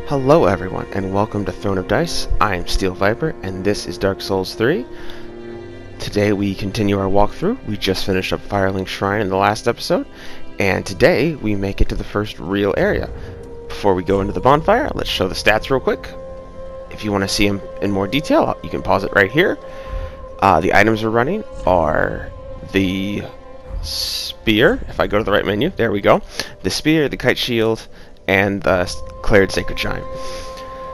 Hello everyone, and welcome to Throne of Dice. I am Steel Viper, and this is Dark Souls 3. Today we continue our walkthrough. We just finished up Firelink Shrine in the last episode, and today we make it to the first real area. Before we go into the bonfire, let's show the stats real quick. If you want to see them in more detail, you can pause it right here. The items we're running are the spear. If I go to the right menu, there we go. The spear, the kite shield, and the Declared Sacred Chime.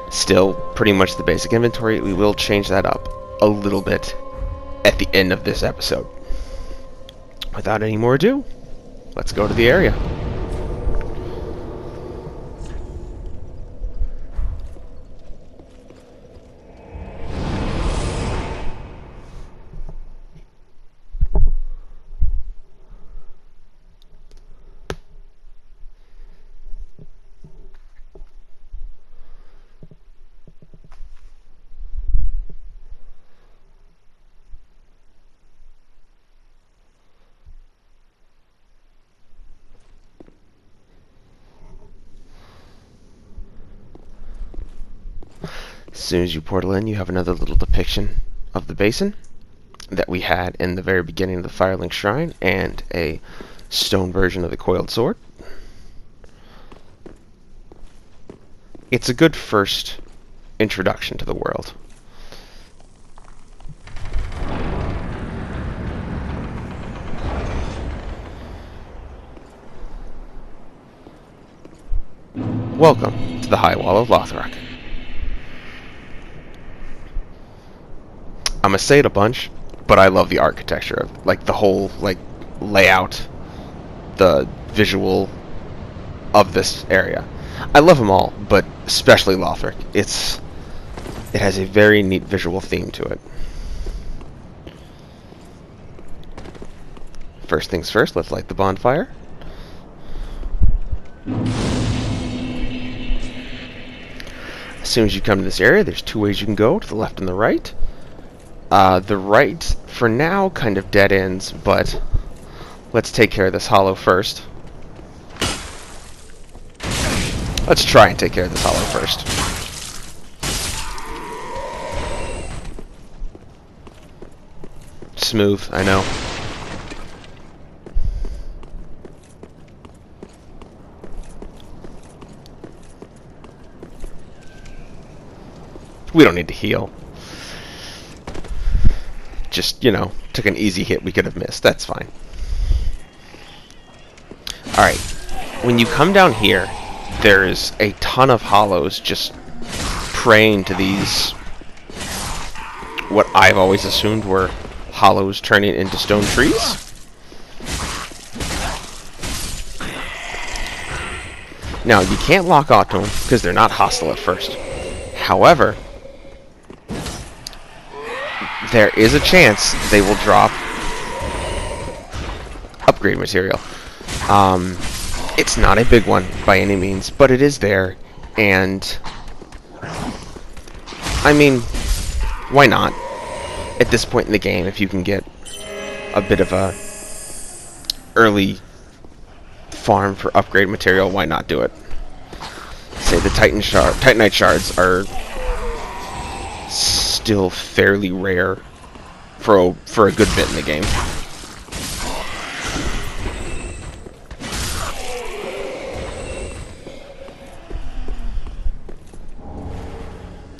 Still pretty much the basic inventory. We will change that up a little bit at the end of this episode. Without any more ado, let's go to the area. As soon as you portal in, you have another little depiction of the basin that we had in the very beginning of the Firelink Shrine, and a stone version of the coiled sword. It's a good first introduction to the world. Welcome to the High Wall of Lothric. I'm gonna say it a bunch, but I love the architecture of, like, the whole, like, layout, the visual of this area. I love them all, but especially Lothric. It has a very neat visual theme to it. First things first, let's light the bonfire. As soon as you come to this area, there's two ways you can go, to the left and the right. The right, for now, kind of dead ends, but let's take care of this hollow first. Let's try and take care of this hollow first. Smooth, I know. We don't need to heal. Just, you know, took an easy hit we could have missed. That's fine. Alright. When you come down here, there's a ton of hollows just praying to these, what I've always assumed were hollows turning into stone trees. Now, you can't lock onto them because they're not hostile at first. However, there is a chance they will drop upgrade material. It's not a big one by any means, but it is there, and I mean, why not? At this point in the game, if you can get a bit of a early farm for upgrade material, why not do it? Say the Titanite shards are still fairly rare for a good bit in the game.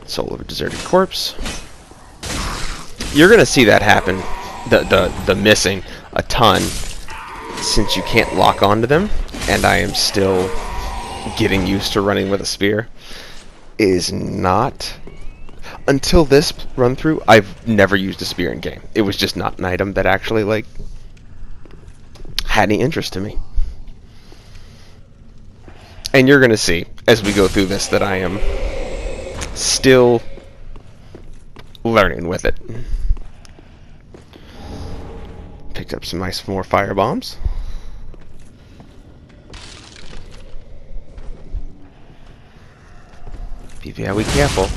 Soul of a deserted corpse. You're gonna see that happen, the missing, a ton, since you can't lock onto them, and I am still getting used to running with a spear. It is not... Until this run through, I've never used a spear in game. It was just not an item that actually, like, had any interest to me. And you're gonna see, as we go through this, that I am still learning with it. Picked up some nice more fire bombs. Be very careful.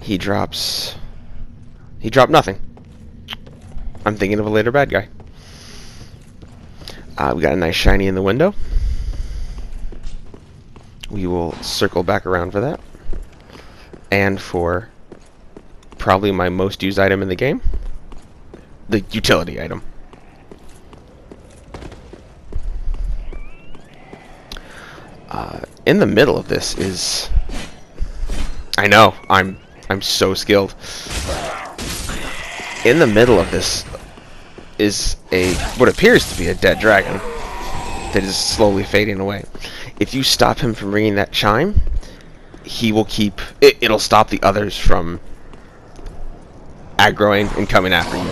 He dropped nothing. I'm thinking of a later bad guy. We got a nice shiny in the window. We will circle back around for that. And for probably my most used item in the game, the utility item. In the middle of this is... I know, I'm so skilled. In the middle of this is what appears to be a dead dragon that is slowly fading away. If you stop him from ringing that chime, he will keep... It'll stop the others from aggroing and coming after you.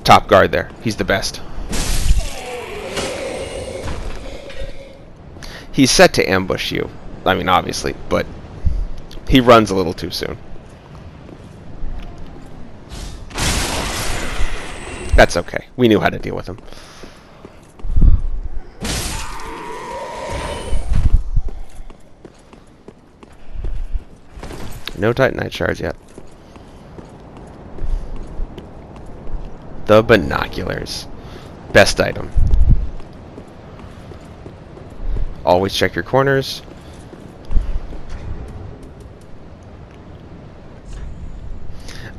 Top guard there. He's the best. He's set to ambush you. I mean, obviously, but he runs a little too soon. That's okay. We knew how to deal with him. No Titanite shards yet. The binoculars. Best item. Always check your corners.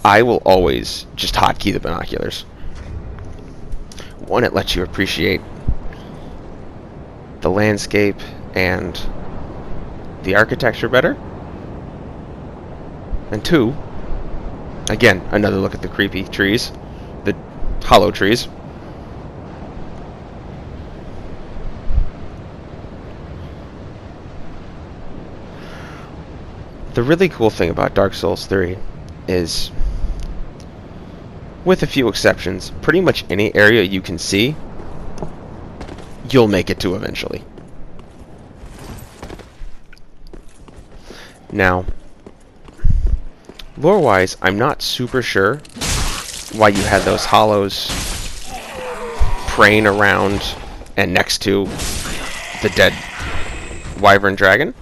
I will always just hotkey the binoculars. One, it lets you appreciate the landscape and the architecture better. And two, again, another look at the creepy trees, the hollow trees. The really cool thing about Dark Souls 3 is, with a few exceptions, pretty much any area you can see, you'll make it to eventually. Now, lore-wise, I'm not super sure why you had those hollows praying around and next to the dead wyvern dragon.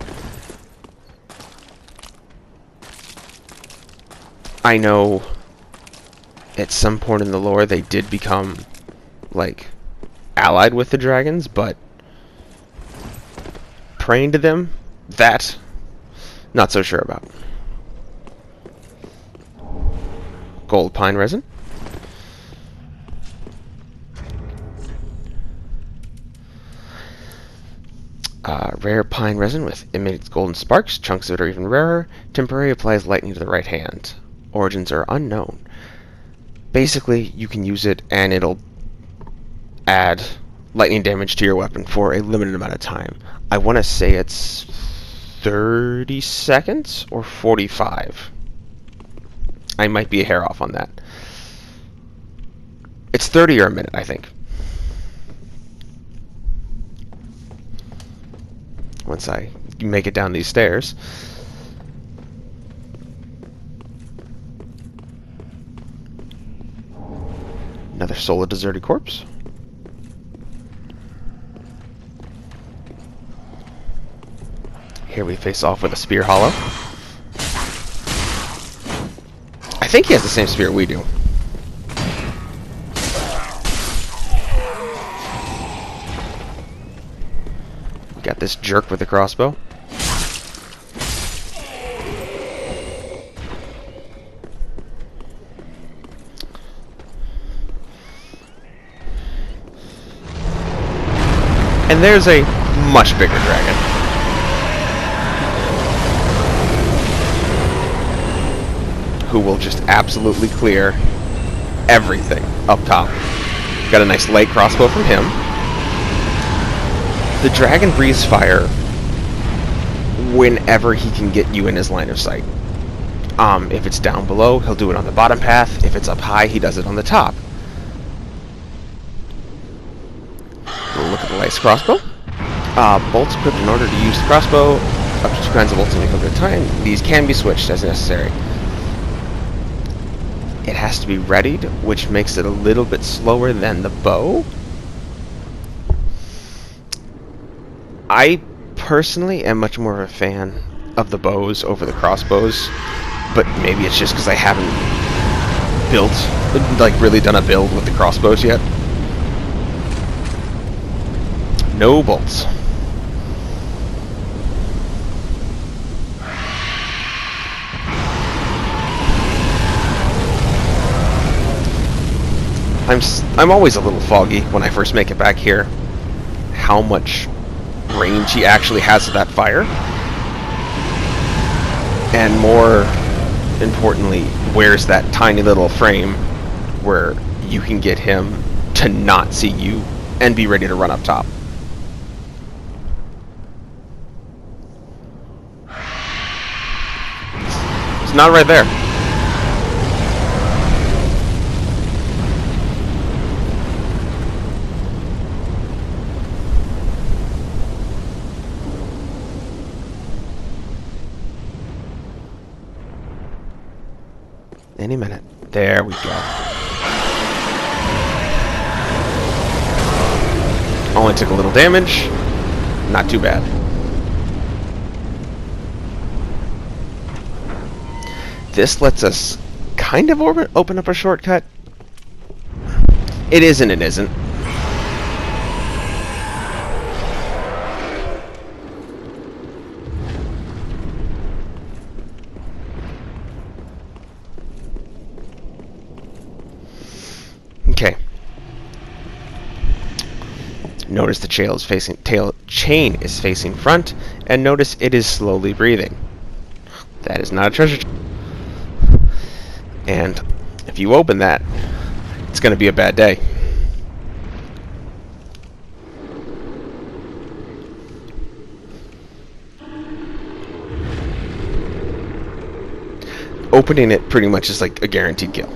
I know at some point in the lore they did become, like, allied with the dragons, but praying to them, that, not so sure about. Gold pine resin. Rare pine resin with emits golden sparks. Chunks of it are even rarer. Temporarily applies lightning to the right hand. Origins are unknown. Basically, you can use it and it'll add lightning damage to your weapon for a limited amount of time. I want to say it's 30 seconds or 45. I might be a hair off on that. It's 30 or a minute, I think. Once I make it down these stairs. Another soul of deserted corpse. Here we face off with a spear hollow. I think he has the same spear we do. Got this jerk with the crossbow. And there's a much bigger dragon. Who will just absolutely clear everything up top. Got a nice light crossbow from him. The dragon breathes fire whenever he can get you in his line of sight. If it's down below, he'll do it on the bottom path. If it's up high, he does it on the top. We'll look at the light crossbow. Bolts equipped in order to use the crossbow. Up to 2 kinds of bolts in a good time. These can be switched as necessary. It has to be readied, which makes it a little bit slower than the bow. I personally am much more of a fan of the bows over the crossbows, but maybe it's just because I haven't really done a build with the crossbows yet. No bolts. I'm always a little foggy when I first make it back here, how much range he actually has of that fire, and more importantly, where's that tiny little frame where you can get him to not see you and be ready to run up top. It's not right there. Any minute. There we go. Only took a little damage. Not too bad. This lets us kind of open up a shortcut. It is and it isn't. Okay. Notice the chain is facing front, and notice it is slowly breathing. That is not a treasure chest. And if you open that, it's going to be a bad day. Opening it pretty much is like a guaranteed kill.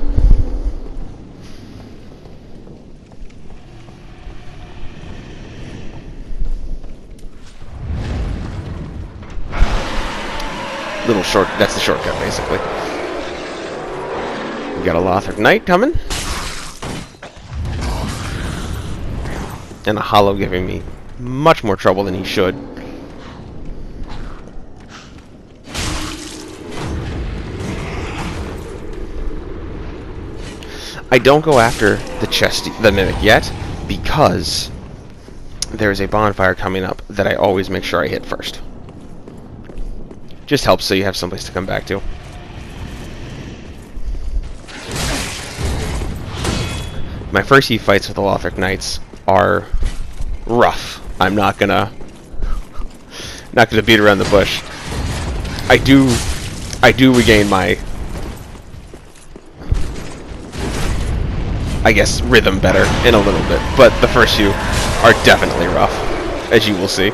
That's the shortcut, basically. We got a Lothric Knight coming. And a Hollow giving me much more trouble than he should. I don't go after the Mimic yet, because there's a bonfire coming up that I always make sure I hit first. Just helps so you have someplace to come back to. My first few fights with the Lothric Knights are rough. I'm not gonna beat around the bush. I do regain my, I guess, rhythm better in a little bit, but the first few are definitely rough, as you will see.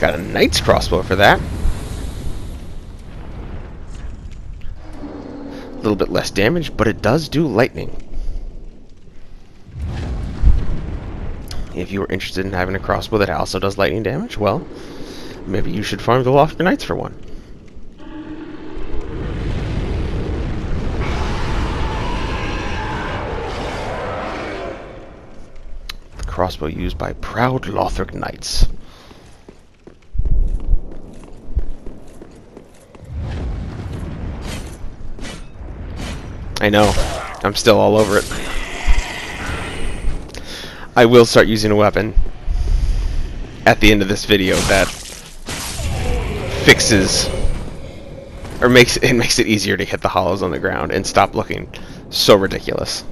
Got a Knight's Crossbow for that. A little bit less damage, but it does do lightning. If you were interested in having a crossbow that also does lightning damage, well, maybe you should farm the Lothric Knights for one. The crossbow used by proud Lothric Knights. I know. I'm still all over it. I will start using a weapon at the end of this video that fixes or makes it easier to hit the hollows on the ground and stop looking so ridiculous.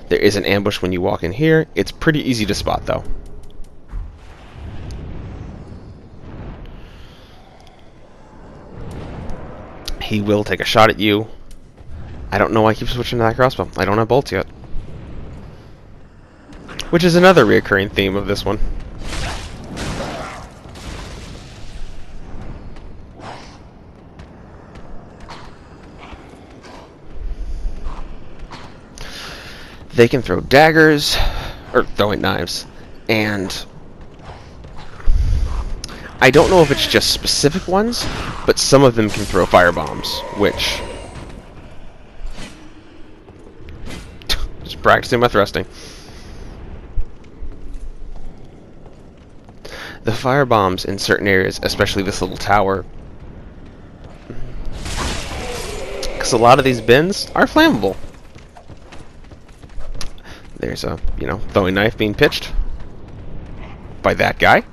There is an ambush when you walk in here. It's pretty easy to spot though. He will take a shot at you. I don't know why I keep switching to that crossbow. I don't have bolts yet. Which is another recurring theme of this one. They can throw daggers, or throwing knives, and I don't know if it's just specific ones, but some of them can throw firebombs, which Just practicing my thrusting. The fire bombs in certain areas, especially this little tower, because a lot of these bins are flammable. There's a, throwing knife being pitched by that guy.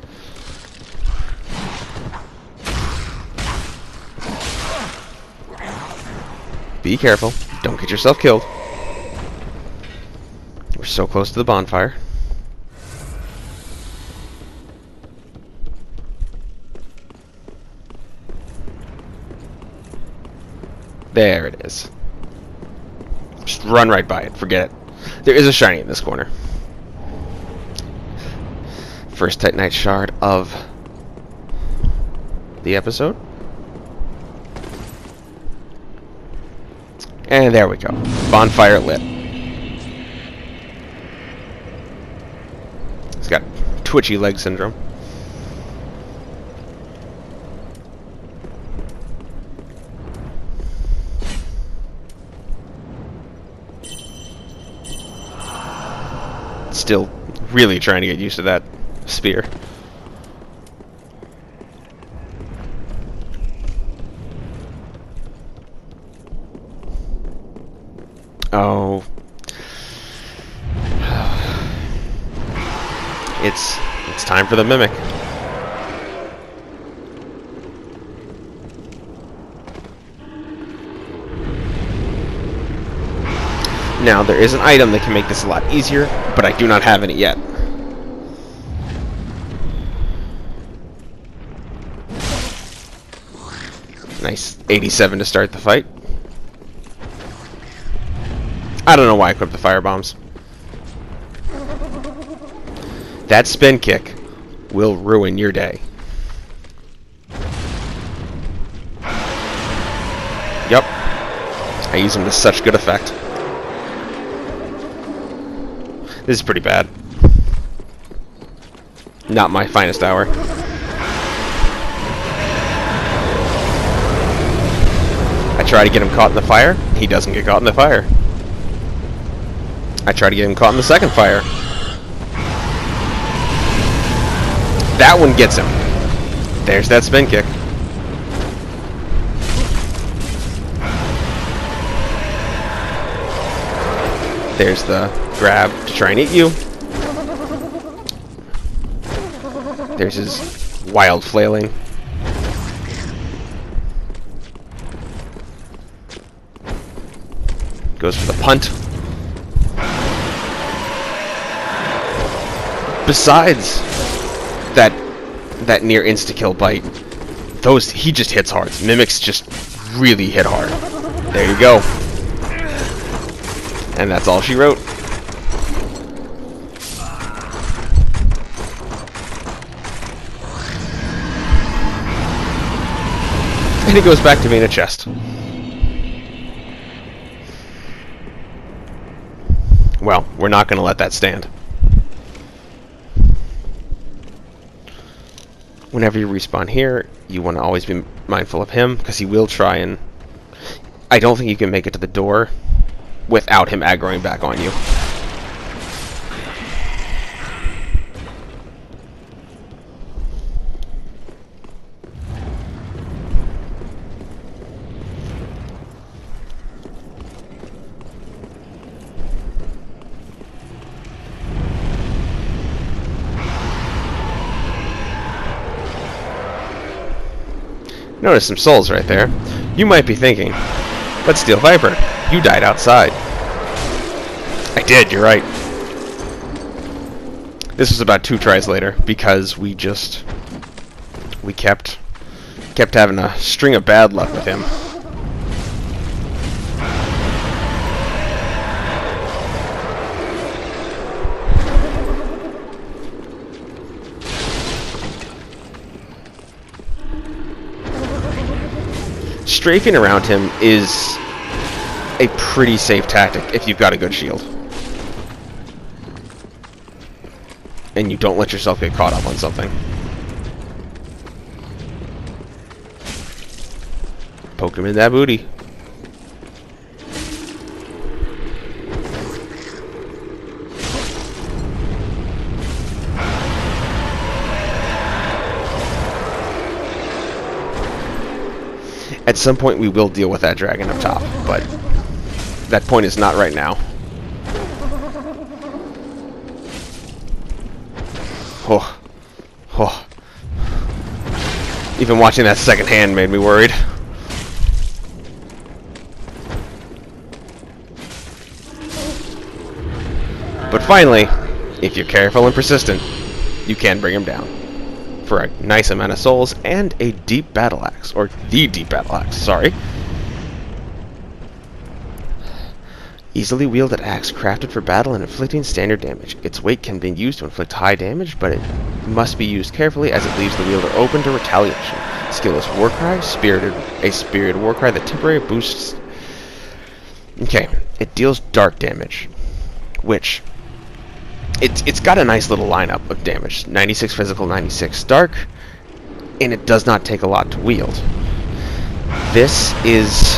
Be careful. Don't get yourself killed. We're so close to the bonfire. There it is. Just run right by it. Forget it. There is a shiny in this corner. First Titanite shard of the episode. And there we go. Bonfire lit. He's got twitchy leg syndrome. Still really trying to get used to that spear. Oh. It's time for the mimic. Now, there is an item that can make this a lot easier, but I do not have any yet. Nice 87 to start the fight. I don't know why I equipped the fire bombs. That spin kick will ruin your day. Yup. I use them to such good effect. This is pretty bad. Not my finest hour. I try to get him caught in the fire. He doesn't get caught in the fire. I try to get him caught in the second fire. That one gets him. There's that spin kick. There's the grab to try and eat you. There's his wild flailing. Goes for the punt. Besides that near insta-kill bite, he just hits hard. Mimics just really hit hard. There you go. And that's all she wrote. And he goes back to being a chest. Well, we're not going to let that stand. Whenever you respawn here, you want to always be mindful of him, because he will try and... I don't think you can make it to the door without him aggroing back on you. Notice some souls right there. You might be thinking, but Steel Viper, you died outside. I did, you're right. This was about 2 tries later, because we kept having a string of bad luck with him. Strafing around him is a pretty safe tactic if you've got a good shield. And you don't let yourself get caught up on something. Poke him in that booty. At some point we will deal with that dragon up top, but that point is not right now. Oh. Oh. Even watching that second hand made me worried. But finally, if you're careful and persistent, you can bring him down. For a nice amount of souls and a deep battle axe. Or the deep battle axe, sorry. Easily wielded axe, crafted for battle and inflicting standard damage. Its weight can be used to inflict high damage, but it must be used carefully as it leaves the wielder open to retaliation. Skill is Warcry, a spirited Warcry that temporarily boosts... Okay, it deals dark damage, which... It's got a nice little lineup of damage. 96 physical, 96 dark, and it does not take a lot to wield. This is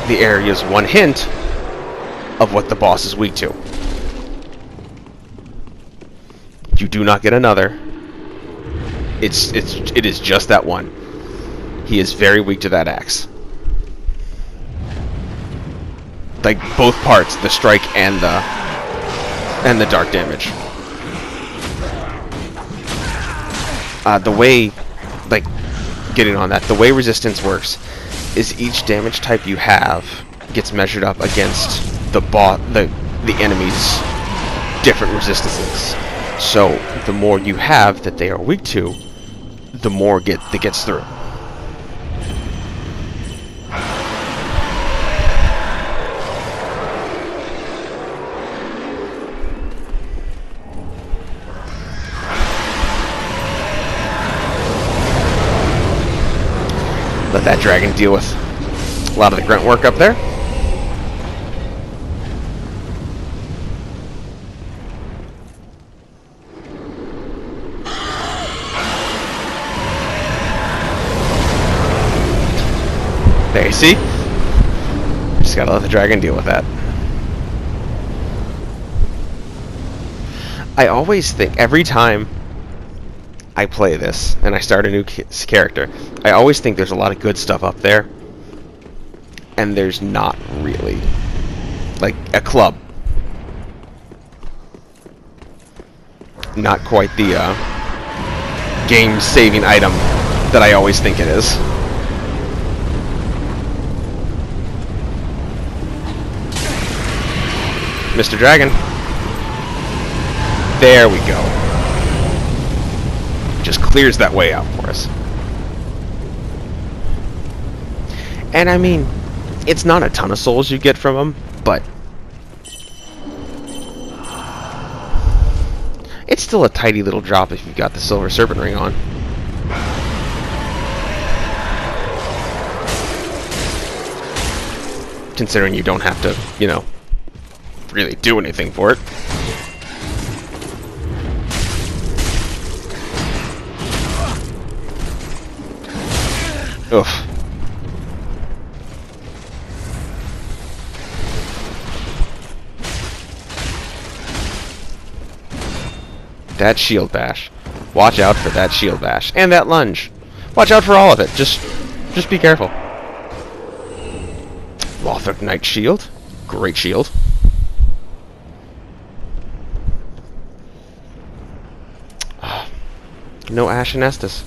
the area's one hint of what the boss is weak to. You do not get another. It is just that one. He is very weak to that axe. Like both parts, the strike and the dark damage. The way, like, getting on that, the way resistance works is each damage type you have gets measured up against the enemy's different resistances. So the more you have that they are weak to, the more that gets through. Let that dragon deal with a lot of the grunt work up there. There, you see? Just gotta let the dragon deal with that. I always think, every time I play this and I start a new character, I always think there's a lot of good stuff up there, and there's not really. Like a club, not quite the game-saving item that I always think it is. Mr. Dragon. There we go. Just clears that way out for us. And I mean, it's not a ton of souls you get from him, but it's still a tidy little drop if you've got the Silver Serpent Ring on. Considering you don't have to, you know, really do anything for it. Oof. That shield bash. Watch out for that shield bash. And that lunge. Watch out for all of it. Just be careful. Lothric Knight shield. Great shield. No Ash and Estus.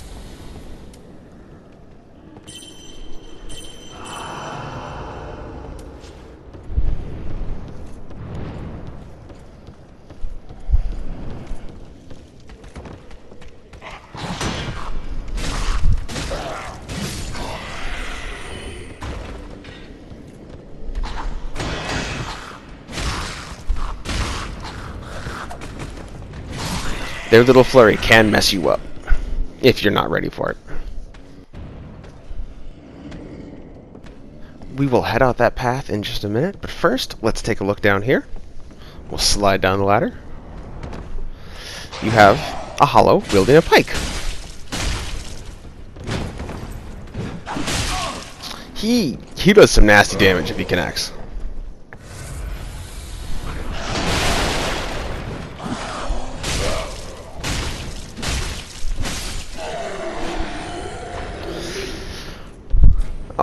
Their little flurry can mess you up if you're not ready for it. We will head out that path in just a minute, but first, let's take a look down here. We'll slide down the ladder. You have a hollow wielding a pike. He does some nasty damage if he connects.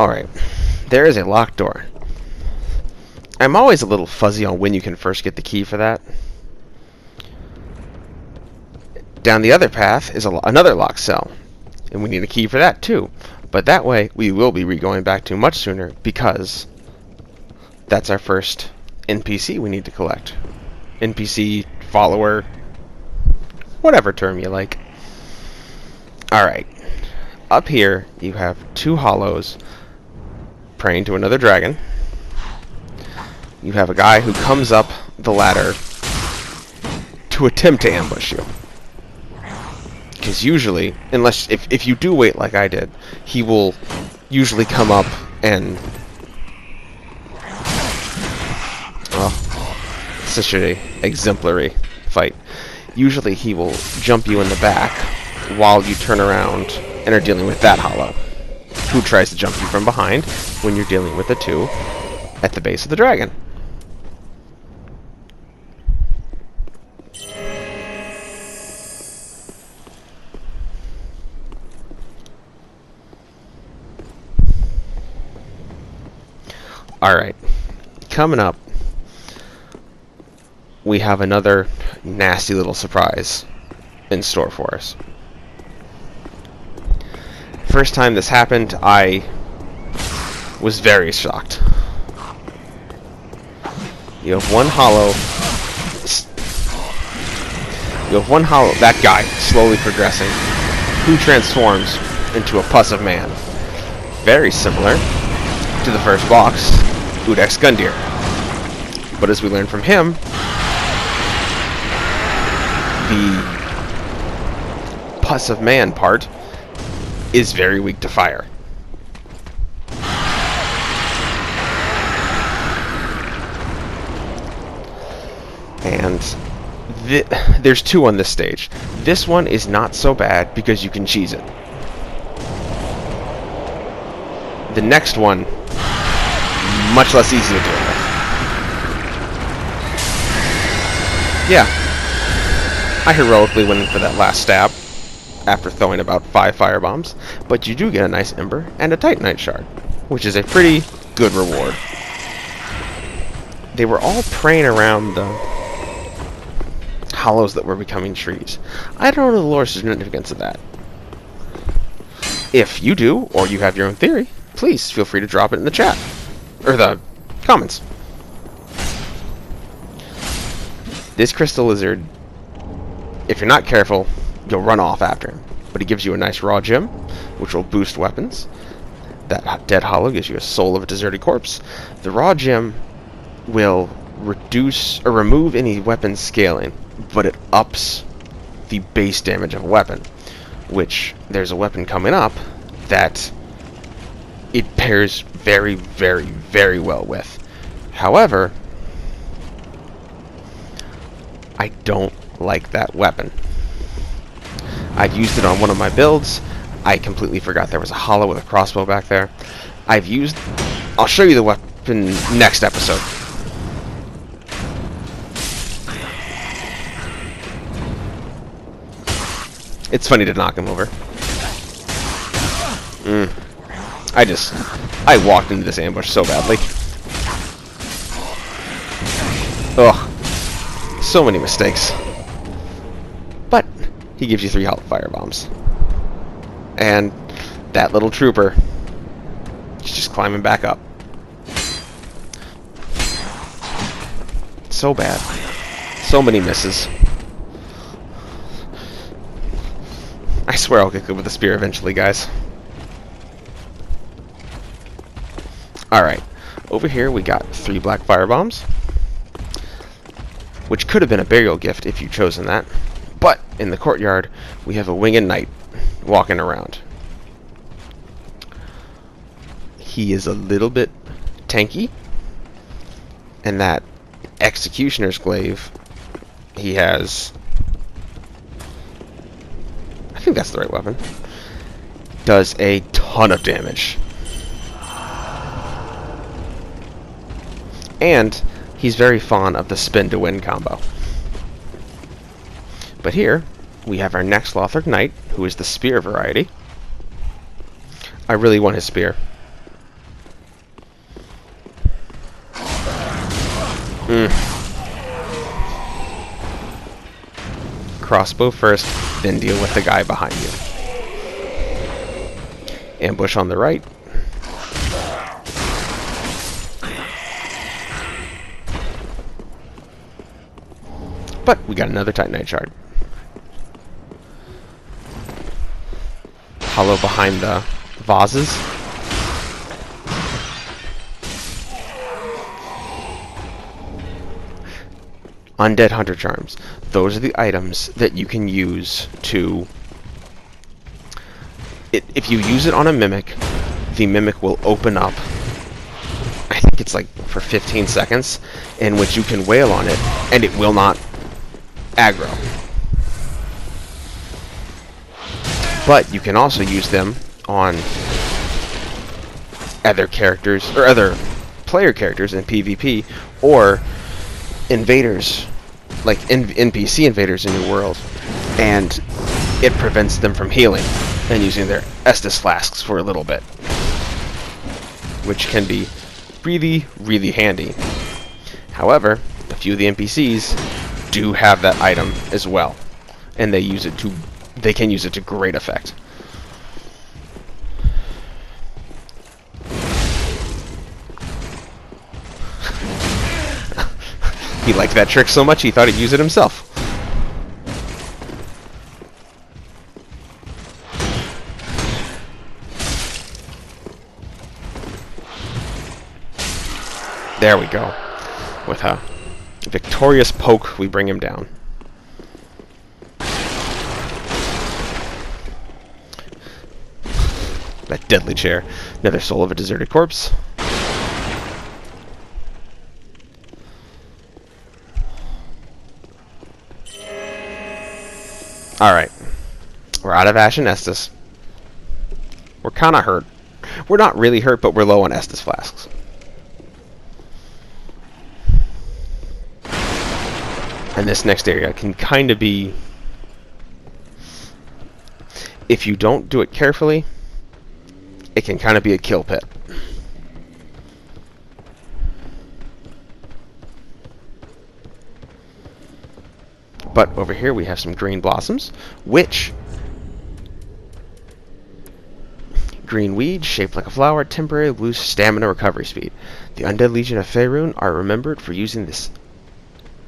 Alright, there is a locked door. I'm always a little fuzzy on when you can first get the key for that. Down the other path is another locked cell, and we need a key for that too. But that way, we will be going back to much sooner, because that's our first NPC we need to collect. NPC, follower, whatever term you like. Alright, up here you have two hollows praying to another dragon. You have a guy who comes up the ladder to attempt to ambush you. Because usually, unless if you do wait like I did, he will usually come up and such an exemplary fight. Usually he will jump you in the back while you turn around and are dealing with that hollow, who tries to jump you from behind when you're dealing with the two at the base of the dragon. Alright, coming up, we have another nasty little surprise in store for us. First time this happened, I was very shocked. You have one hollow. That guy slowly progressing, who transforms into a pus of man. Very similar to the first boss, Udex Gundyr. But as we learned from him, the pus of man part is very weak to fire. And there's two on this stage. This one is not so bad because you can cheese it. The next one, much less easy to deal with. Yeah. I heroically went in for that last stab after throwing about 5 firebombs, but you do get a nice ember and a titanite shard, which is a pretty good reward. They were all praying around the hollows that were becoming trees. I don't know the lore significance of that. If you do, or you have your own theory, please feel free to drop it in the chat, or the comments. This crystal lizard, if you're not careful, you'll run off after him. But he gives you a nice raw gem, which will boost weapons. That dead hollow gives you a soul of a deserted corpse. The raw gem will reduce or remove any weapon scaling, but it ups the base damage of a weapon, which there's a weapon coming up that it pairs very, very, very well with. However, I don't like that weapon. I've used it on one of my builds. I completely forgot there was a hollow with a crossbow back there. I'll show you the weapon next episode. It's funny to knock him over. I walked into this ambush so badly. Ugh. So many mistakes. But he gives you 3 firebombs. And that little trooper is just climbing back up. So bad. So many misses. I swear I'll get good with the spear eventually, guys. Alright. Over here we got 3 black firebombs, which could have been a burial gift if you'd chosen that. But in the courtyard, we have a winged knight walking around. He is a little bit tanky, and that executioner's glaive he has, I think that's the right weapon, does a ton of damage. And he's very fond of the spin to win combo. But here, we have our next Lothric Knight, who is the spear variety. I really want his spear. Crossbow first, then deal with the guy behind you. Ambush on the right. But we got another Titanite shard. Hollow behind the vases. Undead Hunter Charms. Those are the items that you can use to... if you use it on a Mimic, the Mimic will open up, I think it's like for 15 seconds, in which you can wail on it, and it will not aggro. But you can also use them on other characters, or other player characters in PvP, or invaders, like NPC invaders in your world, and it prevents them from healing and using their Estus flasks for a little bit, which can be really, really handy. However, a few of the NPCs do have that item as well, and they can use it to great effect. He liked that trick so much he thought he'd use it himself. There we go. With a victorious poke, we bring him down. That deadly chair. Another soul of a deserted corpse. Alright. We're out of Ash and Estus. We're kind of hurt. We're not really hurt, but we're low on Estus flasks. And this next area can kind of be... if you don't do it carefully, it can kind of be a kill pit. But over here we have some green blossoms, which... green weed, shaped like a flower, temporary boost stamina recovery speed. The Undead Legion of Faerun are remembered for using this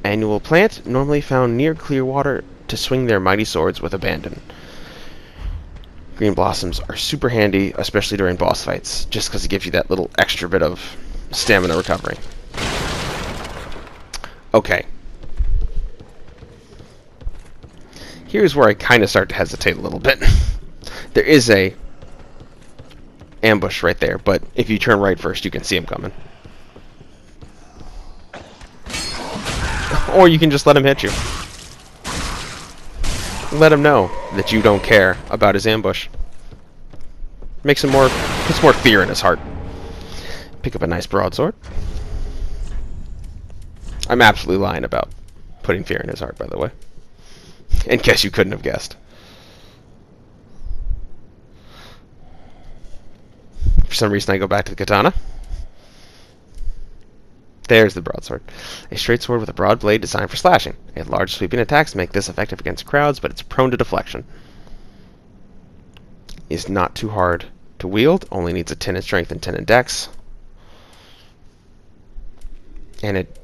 annual plant, normally found near clear water, to swing their mighty swords with abandon. Green blossoms are super handy, especially during boss fights, just because it gives you that little extra bit of stamina recovery. Okay. Here's where I kind of start to hesitate a little bit. There is a ambush right there, but if you turn right first, you can see him coming. Or you can just let him hit you. Let him know that you don't care about his ambush. Makes him puts more fear in his heart. Pick up a nice broadsword. I'm absolutely lying about putting fear in his heart, by the way. In case you couldn't have guessed. For some reason I go back to the katana. There's the broadsword. A straight sword with a broad blade designed for slashing. A large sweeping attacks make this effective against crowds, but it's prone to deflection. It's not too hard to wield, only needs a 10 in strength and 10 in dex. And it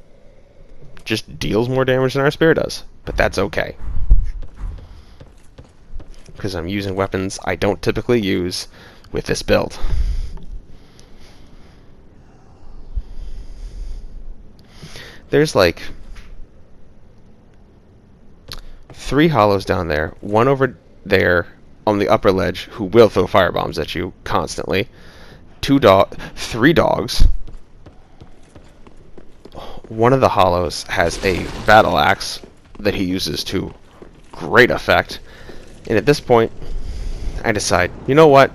just deals more damage than our spear does, but that's okay. Because I'm using weapons I don't typically use with this build. There's like 3 hollows down there, one over there on the upper ledge who will throw firebombs at you constantly, 3 dogs. One of the hollows has a battle axe that he uses to great effect, and at this point I decide, you know what,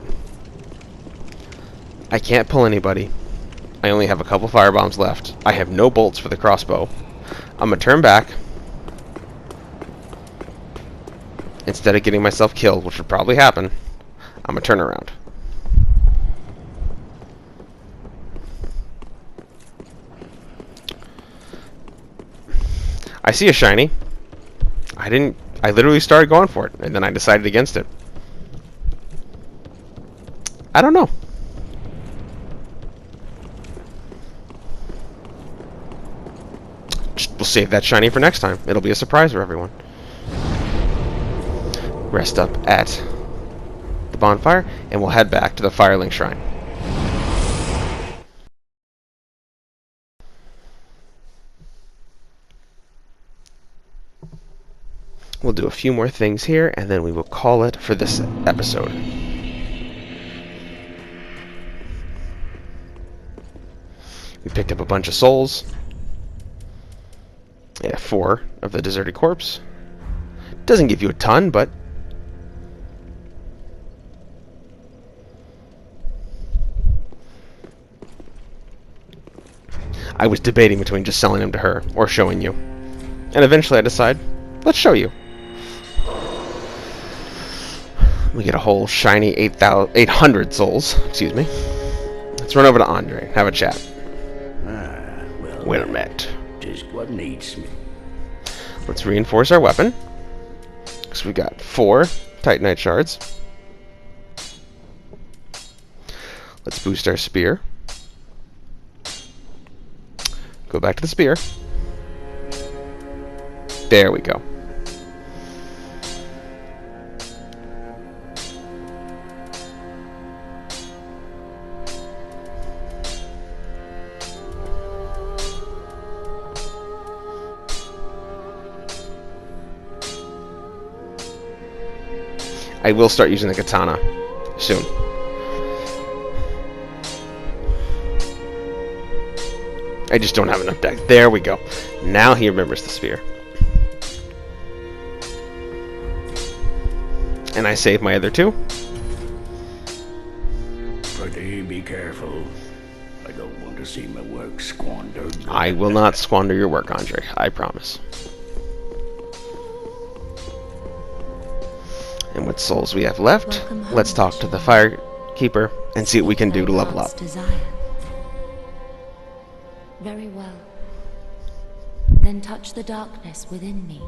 I can't pull anybody. I only have a couple firebombs left. I have no bolts for the crossbow. I'm gonna turn back. Instead of getting myself killed, which would probably happen, I'm gonna turn around. I see a shiny. I literally started going for it, and then I decided against it. I don't know. We'll save that shiny for next time. It'll be a surprise for everyone. Rest up at the bonfire, and we'll head back to the Firelink Shrine. We'll do a few more things here, and then we will call it for this episode. We picked up a bunch of souls. Yeah, 4 of the deserted corpse. Doesn't give you a ton, but I was debating between just selling them to her or showing you. And eventually I decide, let's show you. We get a whole shiny 800 souls. Excuse me. Let's run over to Andre. Have a chat. Well met. Just what needs me. Let's reinforce our weapon. Because we got 4 Titanite shards. Let's boost our spear. Go back to the spear. There we go. I will start using the katana soon. I just don't have enough deck. There we go. Now he remembers the spear. And I save my other 2. Pretty be careful. I don't want to see my work squandered. I will not squander your work, Andre. I promise. And what souls we have left, let's talk to the Firekeeper and see what we can do to level up. Very well. Then touch the darkness within me.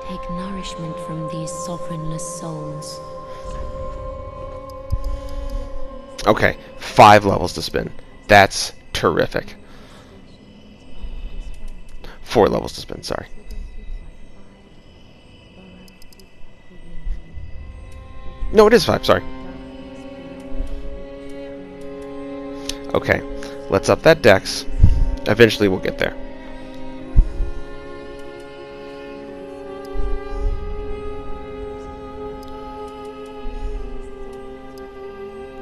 Take nourishment from these sovereignless souls. Okay, 5 levels to spin. That's terrific. 4 levels to spin, sorry. No, it is 5, sorry. Okay, let's up that dex. Eventually we'll get there.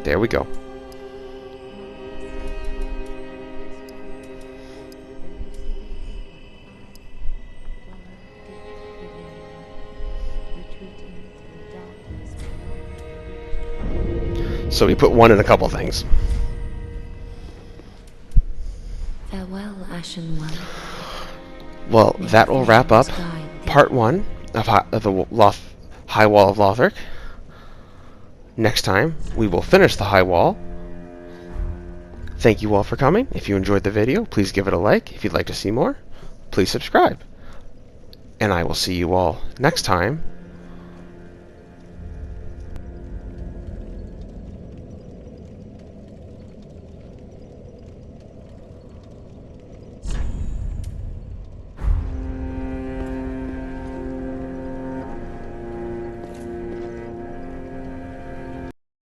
There we go. So we put 1 in a couple things. Farewell, Ashen One. Well, that will wrap up part 1 of the High Wall of Lothric. Next time, we will finish the High Wall. Thank you all for coming. If you enjoyed the video, please give it a like. If you'd like to see more, please subscribe. And I will see you all next time